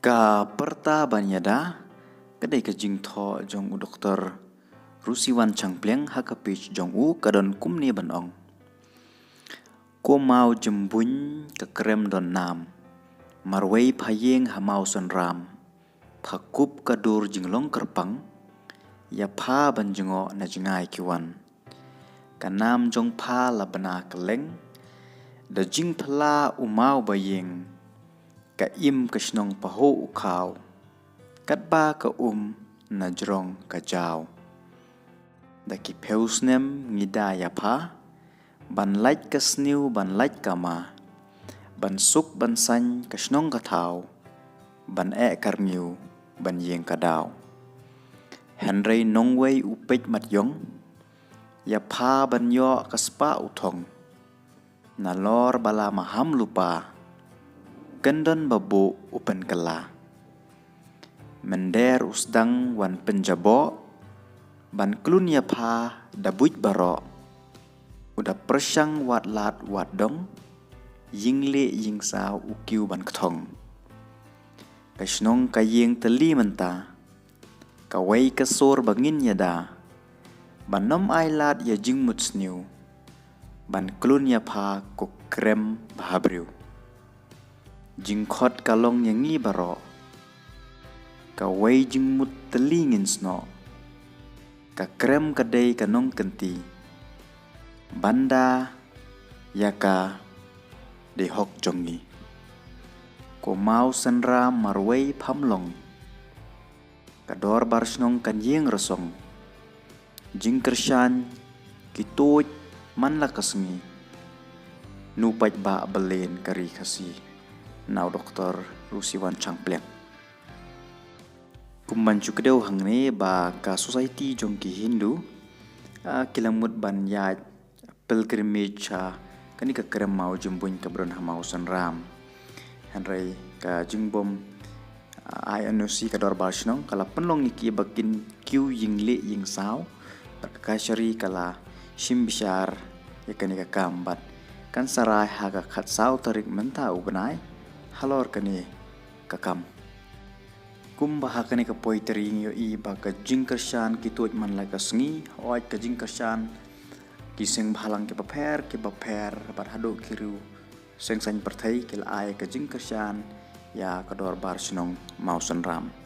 Ka perta banyada kadai ka jing tho jong u doktor Rusiwan Changpleng hakapich jong u kadon kumni banong. Ko mau jembun ka krem don nam. Marwei phayeng hamau son ram. Phakup kadur jinglong kerpang. Ya pha banjengo na jingai kiwan. Kanam jong pha labana keleng. Da jing phala umau bayeng. Ka im kasnong paho ukau. Katba ka na jrong ka jaw. Da ki peusnem ngida ya pha. Ban lait ka sniu ban lait ka ma. Ban suk ban sany kasnong ka thau. Ban karniu ban yeng ka daw. Henry nongwei upej mat yong. Ya pha ban yo kaspa utong. Nalor bala maham lupa. Kendon babu upen kala. Mender usdang wan penjabo. Ban klun ya pha dabuj baro. Udah persyang wat lat wat dong. Yingle ying sao ukiu ban ketong. Kasnong kayeng teli menta. Kawai kasor bangin yada. Ban nom ai lat ya jing mut sniu. Ban klun ya pha kuk krem bahabriu. Jingkhot kalong yangi baro. Kawai jingmut telingin sno. Ka krem kadai kanong kenti. Banda yaka de hok jongi. Ko mau senra marwei pamlong. Kador barsnong kanyeng resong. Jingkershan kitoj manla kasngi. Nupaj ba belen kari kasi. Now Dr. Rusiwan Changpleng. Kumbancu kedau hang ne ba ka society jong ki Hindu kilamut ban ya pilgrimage kani ka krem mau jembun ka bron hamau sanram. Henry ka jingbom INOC ka dor balsnong kala penlong iki bakin kiu yingle ying sao ka syari kala shimbishar ya kani ka kambat kan sarai haga khat sao tarik menta ubenai halor kani kakam. Kumbaha kani ka poitering yo i ba ka jingkershan kitoj man la kasngi oi ka jingkershan kiseng bhalang ke baper bar hado kiru seng sany perthai kil ai ka jingkershan ya kador bar snong mau sanram.